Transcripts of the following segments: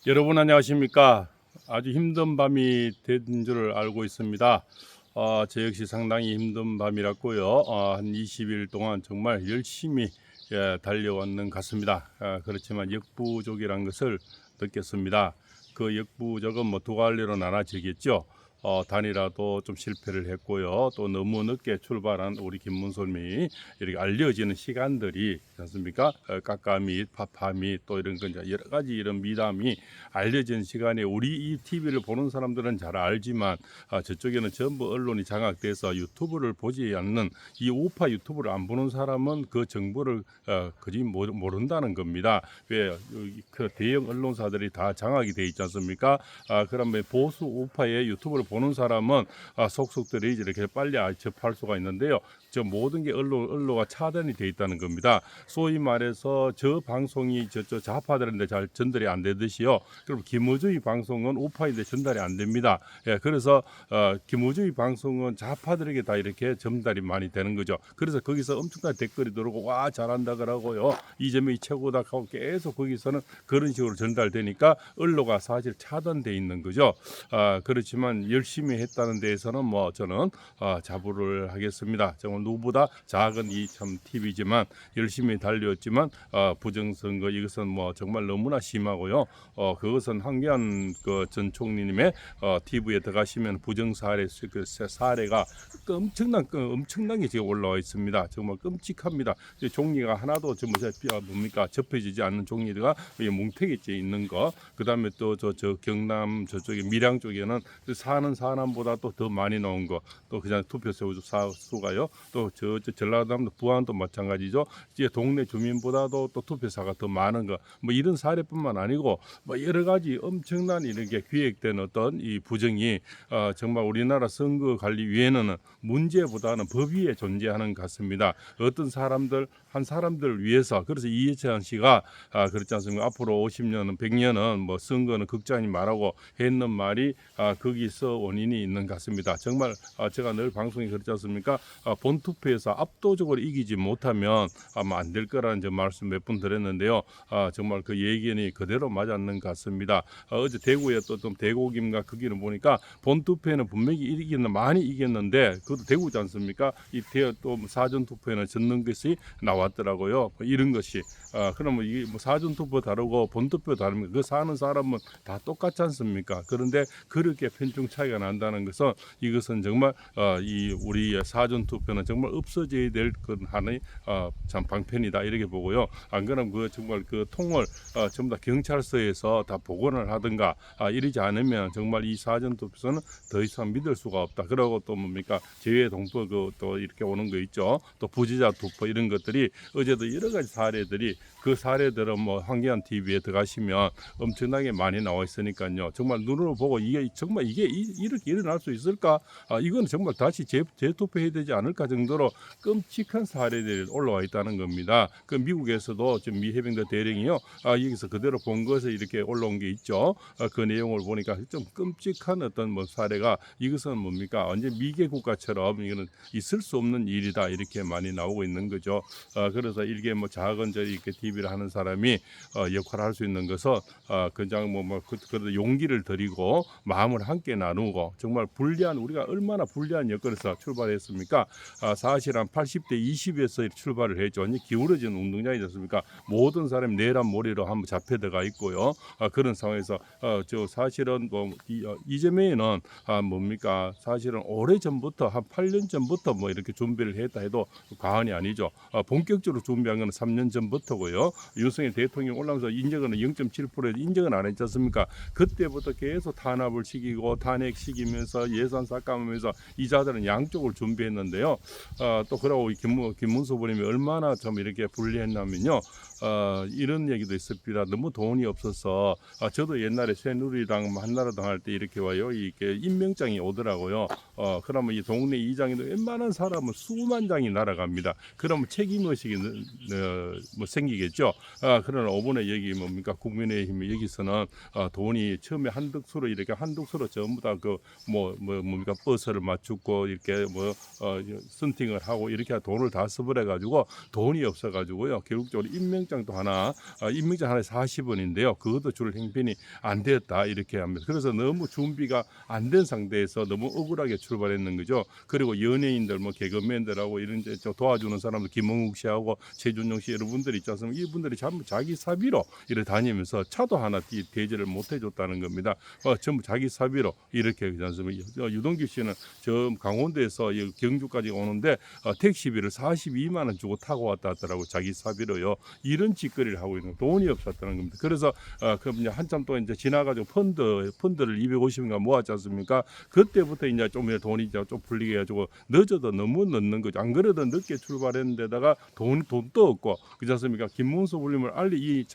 여러분 안녕하십니까? 아주 힘든 밤이 된 줄 알고 있습니다. 저 역시 상당히 힘든 밤이랐고요. 한 20일 동안 정말 열심히 달려왔는 것 같습니다. 그렇지만 역부족이란 것을 느꼈습니다. 그 역부족은 뭐 두 갈래로 나눠지겠죠. 단이라도 좀 실패를 했고요. 또 너무 늦게 출발한 우리 김문솔이 이렇게 알려지는 시간들이 않습니까? 깎아미, 파파미 또 이런 건 여러 가지 이런 미담이 알려진 시간에 우리 이 TV를 보는 사람들은 잘 알지만 저쪽에는 전부 언론이 장악돼서 유튜브를 보지 않는 이 우파 유튜브를 안 보는 사람은 그 정보를 그지 모른다는 겁니다. 왜 그 대형 언론사들이 다 장악이 돼 있지 않습니까? 그러면 보수 우파의 유튜브를 보는 사람은 속속들이 이렇게 빨리 접할 수가 있는데요. 저 모든 게 언로가 차단이 돼 있다는 겁니다. 소위 말해서 저 방송이 저 좌파들한테 잘 전달이 안 되듯이요. 그럼 김어준의 방송은 우파인데 전달이 안 됩니다. 그래서 김어준의 방송은 좌파들에게 다 이렇게 전달이 많이 되는 거죠. 그래서 거기서 엄청난 댓글이 들어오고 와 잘한다 그러고요. 이재명이 최고다 하고 계속 거기서는 그런 식으로 전달되니까 언로가 사실 차단돼 있는 거죠. 그렇지만 열심히 했다는 데에서는 뭐 저는 자부를 하겠습니다. 정말 누구보다 작은 이 참 TV지만 열심히 달렸지만 부정선거 이것은 뭐 정말 너무나 심하고요. 그것은 황교안 전 총리님의 TV에 들어가시면 부정 사례 그 사례가 엄청나게 지금 올라와 있습니다. 정말 끔찍합니다. 종리가 하나도 뭡니까 접해지지 않는 종리가 뭉태기째 있는 거. 그다음에 또 저 경남 저쪽에 밀양 쪽에는 사는 사람보다 또 더 많이 나온 거. 또 그냥 투표소 수가요. 또 저 전라도 부안도 마찬가지죠. 이제 동네 주민보다도 또 투표사가 더 많은 거. 뭐 이런 사례뿐만 아니고 뭐 여러 가지 엄청난 이렇게 기획된 어떤 이 부정이 정말 우리나라 선거 관리위원회는 문제보다는 법 위에 존재하는 것 같습니다. 어떤 사람들 한 사람들을 위해서 그래서 이해찬 씨가 그렇지 않습니까? 앞으로 50년은 100년은 뭐 선거는 극장이 말하고 했는 말이 거기서 원인이 있는 것 같습니다. 정말 제가 늘 방송에 그렇지 않습니까? 본투표에서 압도적으로 이기지 못하면 아마 안 될 거라는 말씀 몇 번 드렸는데요. 정말 그 예견이 그대로 맞았는 것 같습니다. 어제 대구에 또 좀 대고김과 거기는 보니까 본투표에는 분명히 많이 이겼는데 그것도 대구지 않습니까? 또 사전 투표에는 졌는 것이 나왔더라고요. 뭐 이런 것이 그러면 이게 뭐 사전 투표 다르고 본 투표 다릅니까? 그 사는 사람은 다 똑같지 않습니까? 그런데 그렇게 편중 차이가 난다는 것은 이것은 정말 이 우리 사전 투표는 정말 없어져야 될 하나의 참 방편이다 이렇게 보고요. 안 그러면 그 정말 그 통을 전부 다 경찰서에서 다 복원을 하든가 이러지 않으면 정말 이 사전 투표는 더 이상 믿을 수가 없다. 그러고 또 뭡니까 제외 동포 또 이렇게 오는 거 있죠. 또 부지자 투표 이런 것들이 어제도 여러 가지 사례들이 그 사례들은 뭐 황교안 TV에 들어가시면 엄청나게 많이 나와 있으니까요. 정말 눈으로 보고 이게 정말 이렇게 일어날 수 있을까? 이건 정말 다시 재투표해야 되지 않을까 정도로 끔찍한 사례들이 올라와 있다는 겁니다. 그 미국에서도 지금 미 해병대 대령이요. 여기서 그대로 본 것에 이렇게 올라온 게 있죠. 그 내용을 보니까 좀 끔찍한 어떤 뭐 사례가 이것은 뭡니까? 완전 미개 국가처럼 이거는 있을 수 없는 일이다 이렇게 많이 나오고 있는 거죠. 그래서 이게 뭐 작은 이렇게 TV를 하는 사람이 역할을 할 수 있는 것은 그냥 그래도 용기를 들이고 마음을 함께 나누고 정말 우리가 얼마나 불리한 여건에서 출발했습니까? 사실 한 80대 20에서 출발을 했죠. 완전 기울어진 운동장이지 않습니까? 모든 사람이 내란 모래로 한번 잡혀 들어가 있고요. 그런 상황에서 저 사실은 뭐 이재명은 뭡니까? 사실은 오래 전부터 한 8년 전부터 뭐 이렇게 준비를 했다 해도 과언이 아니죠. 본격적으로 준비한 건 3년 전부터고요. 윤석열 대통령 올라오면서 인정은 0.7% 인정은 안 했지 않습니까? 그때부터 계속 탄압을 시키고 탄핵시키면서 예산 삭감하면서 이자들은 양쪽을 준비했는데요. 또 그러고 김문수 후보님이 얼마나 좀 이렇게 불리했냐면요. 이런 얘기도 있습니다. 너무 돈이 없어서 저도 옛날에 새누리당 한나라당 할 때 이렇게 와요. 이렇게 임명장이 오더라고요. 그러면 이 동네 이장에도 웬만한 사람은 수만 장이 날아갑니다. 그러면 책임의식이 뭐 생기겠죠. 그러나 이번에 여기 뭡니까 국민의힘 여기서는 돈이 처음에 한둑수로 전부 다 뭡니까 버스를 맞추고 이렇게 헌팅을 하고 이렇게 돈을 다 써버려 가지고 돈이 없어 가지고요. 결국적으로 임명장도 하나 임명장 하나에 40원인데요. 그것도 줄 형편이 안 되었다 이렇게 합니다. 그래서 너무 준비가 안 된 상태에서 너무 억울하게 출발했는 거죠. 그리고 연예인들 뭐 개그맨들하고 이런 데 도와주는 사람들 김홍욱 씨하고 최준용 씨 여러분들이 있지 않습니까? 이분들이 전부 자기 사비로 이렇게 다니면서 차도 하나 대접을 못 해줬다는 겁니다. 전부 자기 사비로 이렇게 그지 않습니까? 유동규 씨는 저 강원도에서 경주까지 오는데 택시비를 42만 원 주고 타고 왔다 하더라고 자기 사비로요. 이런 짓거리를 하고 있는 돈이 없었다는 겁니다. 그래서 그 이제 한참 또 이제 지나가지고 펀드를 250인가 모았지 않습니까? 그때부터 이제 좀 돈이 이제 좀 풀리게 해가지고 늦어도 너무 늦는 거죠. 안 그래도 늦게 출발했는데다가 돈도 없고 그렇지 않습니까? 김문수 불림을 이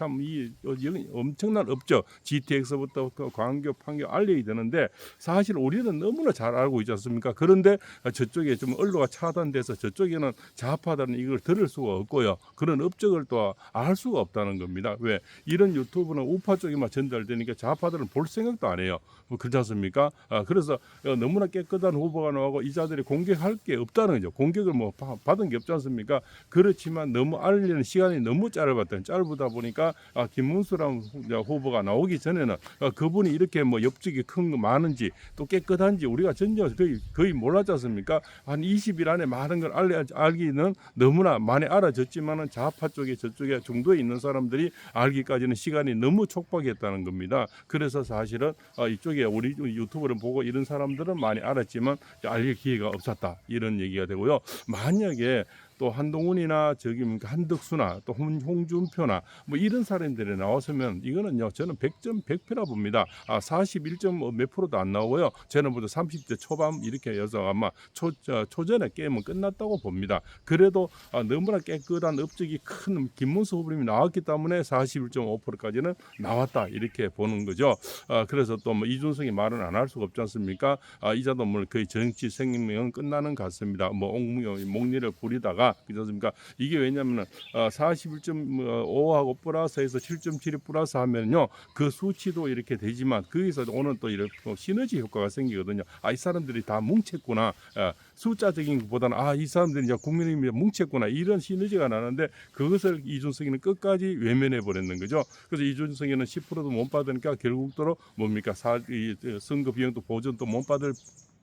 엄청난 업적 GTX부터 광교, 판교 알려야 되는데 사실 우리는 너무나 잘 알고 있지 않습니까? 그런데 저쪽에 좀 언로가 차단돼서 저쪽에는 좌파들은 이걸 들을 수가 없고요. 그런 업적을 또 알 수가 없다는 겁니다. 왜? 이런 유튜브는 우파 쪽에만 전달되니까 좌파들은 볼 생각도 안 해요. 그렇지 않습니까? 그래서 너무나 깨끗한 후보가 나오고 이 자들이 공격할 게 없다는 거죠. 공격을 뭐 받은 게 없지 않습니까? 그렇지만 너무 알리는 시간이 너무 짧다 보니까 김문수라는 후보가 나오기 전에는 그분이 이렇게 뭐 업적이 큰 거 많은지 또 깨끗한지 우리가 전혀 거의 몰랐지 않습니까? 한 20일 안에 많은 걸 알기는 너무나 많이 알아졌지만은 좌파 쪽에 저쪽에 중도에 있는 사람들이 알기까지는 시간이 너무 촉박했다는 겁니다. 그래서 사실은 이쪽에 우리 유튜브를 보고 이런 사람들은 많이 알았지만 알릴 기회가 없었다 이런 얘기가 되고요. 만약에 또 한동훈이나 한덕수나 또 홍준표나 뭐 이런 사람들이 나왔으면 이거는요 저는 100점 100표라 봅니다. 41점 몇 프로도 안 나오고요. 저는 보다 30대 초반 이렇게 해서 아마 초전에 게임은 끝났다고 봅니다. 그래도 너무나 깨끗한 업적이 큰 김문수 후보님이 나왔기 때문에 41.5%까지는 나왔다 이렇게 보는 거죠. 그래서 또 뭐 이준석이 말은 안 할 수가 없지 않습니까? 이자도 뭐 거의 정치 생명은 끝나는 것 같습니다. 뭐 목리를 부리다가 그렇습니까? 이게 왜냐면은 41.5하고 플러스해서 7.7이 플러스 하면요 그 수치도 이렇게 되지만 거기서 오는 또 이렇게 시너지 효과가 생기거든요. 이 사람들이 다 뭉쳤구나. 숫자적인 것보다는 이 사람들이 이제 국민의힘이 뭉쳤구나 이런 시너지가 나는데 그것을 이준석이는 끝까지 외면해 버렸는 거죠. 그래서 이준석이는 10%도 못 받으니까 결국도로 뭡니까 선거 비용도 보전도 못 받을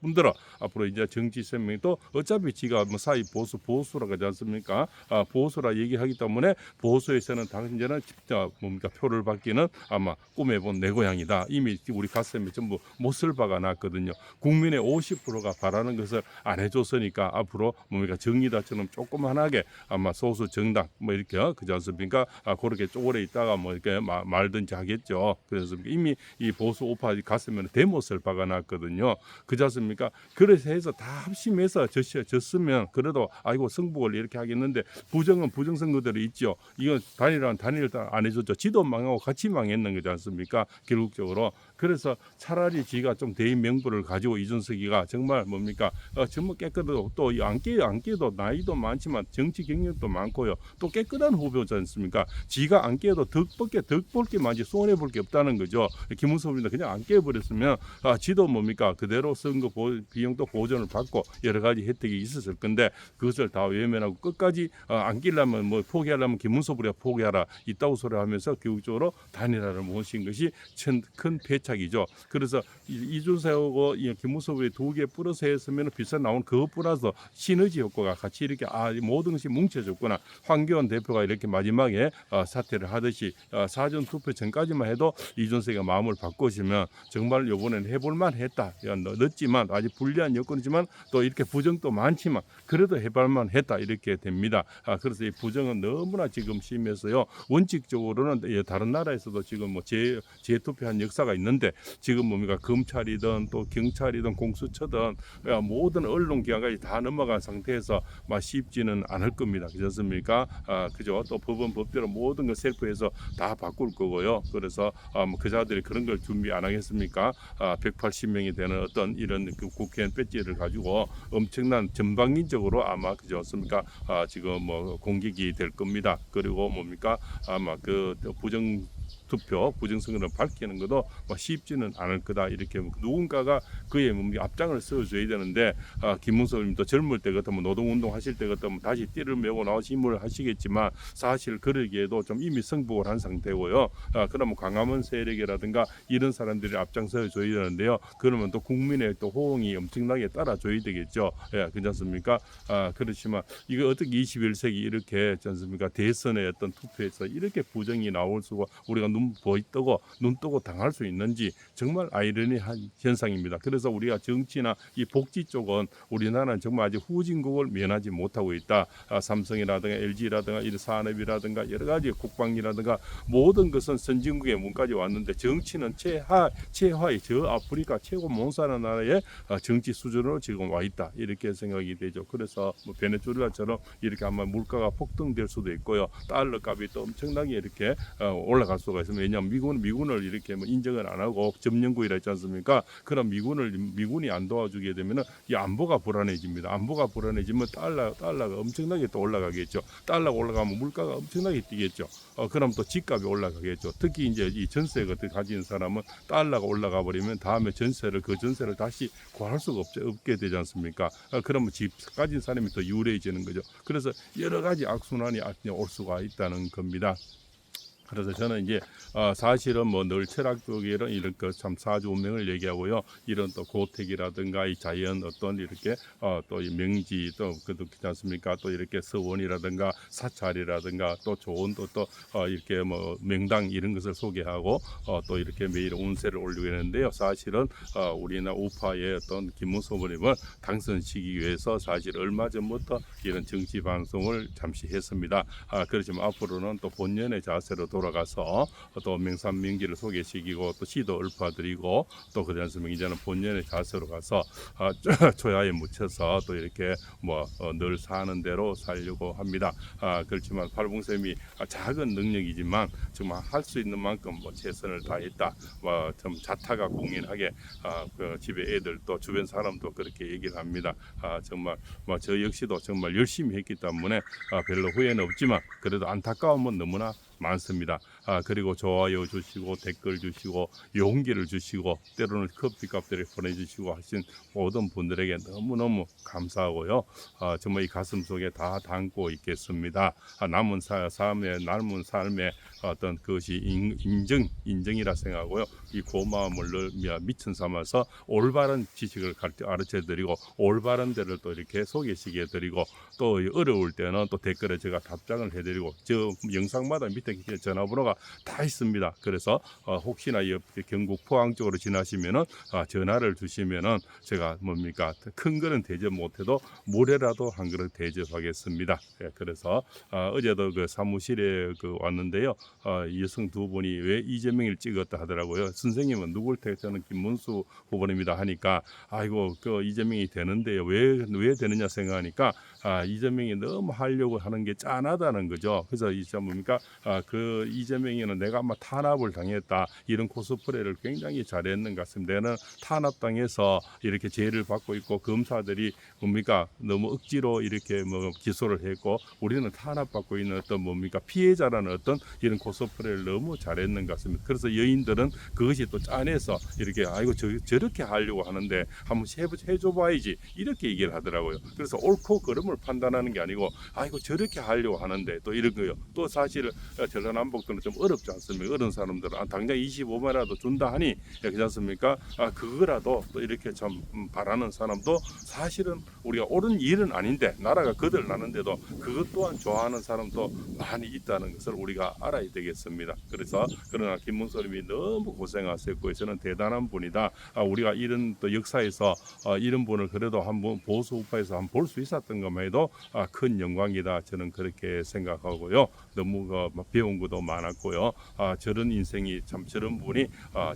분들은 앞으로 이제 정치 생명도 어차피 지가 뭐 사이 보수라고 하지 않습니까? 보수라 얘기하기 때문에 보수에서는 당신제는 뭡니까 표를 받기는 아마 꿈에 본 내 고향이다. 이미 우리 가슴에 전부 못을 박아 놨거든요. 국민의 50%가 바라는 것을 안 해줬으니까 앞으로 뭡니까 정의당처럼 조그만하게 아마 소수 정당 뭐 이렇게 그지 않습니까? 그렇게 쪼그려 있다가 뭐 이렇게 말든지 하겠죠. 그래서 이미 이 보수 우파 가슴에 대못을 박아 놨거든요. 그지 않습니까? 그래서 해서 다 합심해서 졌으면 그래도 아이고 승복을 이렇게 하겠는데 부정은 부정선거대로 있죠. 이건 단일은 단일 안 해줬죠. 지도 망하고 같이 망했는 거지 않습니까? 결국적으로. 그래서 차라리 지가 좀 대인 명분을 가지고 이준석이가 정말 뭡니까 정말 깨끗하고 또 안 깨도 나이도 많지만 정치 경력도 많고요. 또 깨끗한 후보지 않습니까? 지가 안 깨도 덕볼 게 많지 손해 볼 게 없다는 거죠. 김문수 후보입니다. 그냥 안 깨버렸으면 지도 뭡니까 그대로 선거 비용도 보전을 받고 여러 가지 혜택이 있었을 건데 그것을 다 외면하고 끝까지 안 끼려면 뭐 포기하려면 김문수 후보가 포기하라 있다고 소리하면서 결국적으로 단일화를 모신 것이 큰 패착이죠. 그래서 이준석하고 김문수 후보의 두 개 플러스 했으면 비슷 나온 그거 플러스 시너지 효과가 같이 이렇게 모든 것이 뭉쳐졌구나. 황교안 대표가 이렇게 마지막에 사퇴를 하듯이 사전 투표 전까지만 해도 이준석이가 마음을 바꾸시면 정말 이번에는 해볼만 했다. 늦지만 아직 불리한 여건이지만 또 이렇게 부정도 많지만 그래도 해볼만 했다 이렇게 됩니다. 그래서 이 부정은 너무나 지금 심해서요. 원칙적으로는 다른 나라에서도 지금 뭐 재투표한 역사가 있는데 지금 뭡니까 검찰이든 또 경찰이든 공수처든 모든 언론기관까지 다 넘어간 상태에서 쉽지는 않을 겁니다. 그렇습니까? 그죠? 또 법원 법대로 모든 걸 셀프해서 다 바꿀 거고요. 그래서 그 자들이 그런 걸 준비 안 하겠습니까? 180명이 되는 어떤 이런 그 국회의원 배지를 가지고 엄청난 전방위적으로 아마 그렇습니까? 지금 뭐 공격이 될 겁니다. 그리고 뭡니까? 아마 그 부정 투표 부정선거를 밝히는 것도 뭐 쉽지는 않을 거다. 이렇게 누군가가 그의 앞장을 서줘야 되는데 김문수님도 젊을 때 같으면 노동운동 하실 때 같으면 다시 띠를 메고 나와서 힘을 하시겠지만 사실 그러기에도 좀 이미 승복을 한 상태고요. 그러면 광화문 세력이라든가 이런 사람들이 앞장서 줘야 되는데요. 그러면 또 국민의 또 호응이 엄청나게 따라줘야 되겠죠. 예, 괜찮습니까? 그렇지만 이거 어떻게 21세기 이렇게 않습니까? 대선의 어떤 투표에서 이렇게 부정이 나올 수가 우리가 눈 뜨고 당할 수 있는지 정말 아이러니한 현상입니다. 그래서 우리가 정치나 이 복지 쪽은 우리나라는 정말 아직 후진국을 면하지 못하고 있다. 삼성이라든가 LG라든가 이 산업이라든가 여러 가지 국방이라든가 모든 것은 선진국의 문까지 왔는데 정치는 최하의 저 아프리카 최고 못 사는 나라의 정치 수준으로 지금 와 있다. 이렇게 생각이 되죠. 그래서 뭐 베네수엘라처럼 이렇게 아마 물가가 폭등될 수도 있고요. 달러 값이 또 엄청나게 이렇게 올라갈 수가 있습니다. 왜냐하면 미군을 이렇게 뭐 인정을 안 하고 점령국이라 했지 않습니까? 그럼 미군이 안 도와주게 되면은 이 안보가 불안해집니다. 안보가 불안해지면 달러가 엄청나게 또 올라가겠죠. 달러가 올라가면 물가가 엄청나게 뛰겠죠. 그럼 또 집값이 올라가겠죠. 특히 이제 이 전세 같은 가진 사람은 달러가 올라가 버리면 다음에 그 전세를 다시 구할 수가 없게 되지 않습니까? 그러면 집 가진 사람이 더 유리해지는 거죠. 그래서 여러 가지 악순환이 올 수가 있다는 겁니다. 그래서 저는 이제 사실은 뭐 늘 철학적이런 이런 참 사주 운명을 얘기하고요. 이런 또 고택이라든가 이 자연 어떤 이렇게 또 이 명지 또 그렇지 않습니까? 또 이렇게 서원이라든가 사찰이라든가 또 좋은 또 이렇게 뭐 명당 이런 것을 소개하고 또 이렇게 매일 운세를 올리고 있는데요. 사실은 우리나라 우파의 어떤 김문수 후보님을 당선시키기 위해서 사실 얼마 전부터 이런 정치 방송을 잠시 했습니다. 그렇지만 앞으로는 또 본연의 자세로 돌아가서 또 명산명기를 소개시키고 또 시도 읊어드리고 또 그러지 않습니까? 이제는 본연의 자세로 가서 초야에 묻혀서 또 이렇게 뭐 늘 사는 대로 살려고 합니다. 그렇지만 팔봉쌤이 작은 능력이지만 정말 할 수 있는 만큼 뭐 최선을 다했다. 좀 자타가 공인하게 그 집에 애들 또 주변 사람도 그렇게 얘기를 합니다. 정말 저 역시도 정말 열심히 했기 때문에 별로 후회는 없지만 그래도 안타까움은 너무나 많습니다. 그리고 좋아요 주시고 댓글 주시고 용기를 주시고 때로는 커피값들을 보내주시고 하신 모든 분들에게 너무너무 감사하고요. 정말 이 가슴 속에 다 담고 있겠습니다. 남은 삶의 어떤 그것이 인정이라 생각하고요. 이 고마움을 미천 삼아서 올바른 지식을 가르쳐드리고 올바른 데를 또 이렇게 소개시켜드리고 또 어려울 때는 또 댓글에 제가 답장을 해드리고 저 영상마다 밑에 전화번호가 다 있습니다. 그래서 혹시나 경북 포항 쪽으로 지나시면은 전화를 주시면은 제가 큰 거는 대접 못해도 물에라도 한 그릇 대접하겠습니다. 예, 그래서 어제도 그 사무실에 왔는데요. 여성 두 분이 왜 이재명을 찍었다 하더라고요. 선생님은 누굴 택 저는 김문수 후보입니다 하니까 아이고 그 이재명이 되는데요. 왜 되느냐 생각하니까 이재명이 너무 하려고 하는 게 짠하다는 거죠. 그래서 이제 그 이재명이는 내가 아마 탄압을 당했다 이런 코스프레를 굉장히 잘했는 것 같습니다. 내는 탄압당해서 이렇게 죄를 받고 있고 검사들이 너무 억지로 이렇게 기소를 했고 우리는 탄압받고 있는 어떤 피해자라는 어떤 이런 코스프레를 너무 잘했는 것 같습니다. 그래서 여인들은 그것이 또 짠해서 이렇게 아이고 저렇게 하려고 하는데 한번 해줘봐야지 이렇게 얘기를 하더라고요. 그래서 옳고 그름을 판단하는 게 아니고 아이고 저렇게 하려고 하는데 또 이런 거요. 또 사실 전라남북도는 좀 어렵지 않습니까? 어른 사람들은 당장 25만이라도 준다 하니 괜찮습니까? 그거라도 또 이렇게 참 바라는 사람도 사실은 우리가 옳은 일은 아닌데 나라가 거들나는데도 그것 또한 좋아하는 사람도 많이 있다는 것을 우리가 알아야 되겠습니다. 그래서 그러나 김문수님이 너무 고생하셨고 저는 대단한 분이다. 우리가 이런 또 역사에서 이런 분을 그래도 한번 보수 우파에서 한번 볼 수 있었던 것만 해도 큰 영광이다. 저는 그렇게 생각하고요. 너무 배운 것도 많았고요. 저런 인생이 참 저런 분이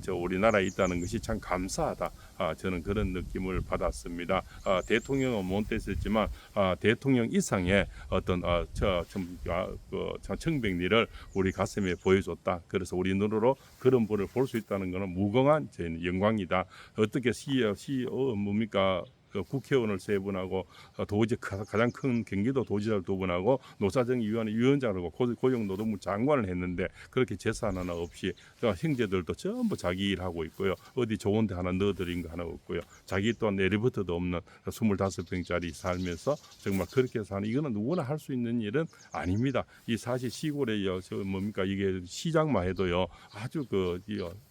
저 우리나라에 있다는 것이 참 감사하다. 저는 그런 느낌을 받았습니다. 대통령은 못 됐었지만 대통령 이상의 어떤 청백리를 우리 가슴에 보여줬다. 그래서 우리 눈으로 그런 분을 볼 수 있다는 것은 무궁한 저희는 영광이다. 어떻게 그 국회의원을 3분하고 도지 가장 큰 경기도 도지사를 2분하고 노사정위원회 위원장을 하고 고용노동부 장관을 했는데 그렇게 재산 하나 없이 형제들도 전부 자기 일하고 있고요. 어디 좋은 데 하나 넣어드린 거 하나 없고요. 자기 또한 엘리베이터도 없는 25평짜리 살면서 정말 그렇게 사는 이거는 누구나 할 수 있는 일은 아닙니다. 이 사실 시골에 뭡니까 이게 시장만 해도요. 아주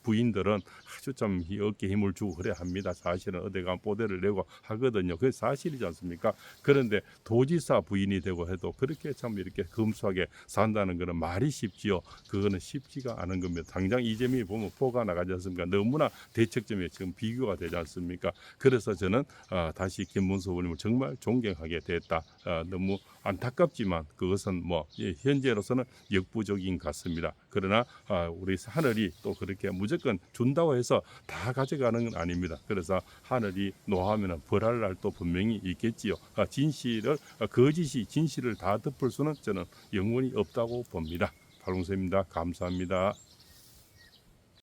부인들은 아주 좀 어깨 힘을 주고 그래야 합니다. 사실은 어디 가면 보대를 내고 하거든요. 그게 사실이지 않습니까? 그런데 도지사 부인이 되고 해도 그렇게 참 이렇게 검소하게 산다는 것은 말이 쉽지요. 그거는 쉽지가 않은 겁니다. 당장 이재명이 보면 포가 나가지 않습니까? 너무나 대척점에 지금 비교가 되지 않습니까? 그래서 저는 다시 김문수 의원님을 정말 존경하게 됐다. 너무 안타깝지만 그것은 현재로서는 역부족인 것 같습니다. 그러나 우리 하늘이 또 그렇게 무조건 준다고 해서 다 가져가는 건 아닙니다. 그래서 하늘이 노하면 벌할 날도 분명히 있겠지요. 거짓이 진실을 다 덮을 수는 저는 영원히 없다고 봅니다. 박롱서입니다. 감사합니다.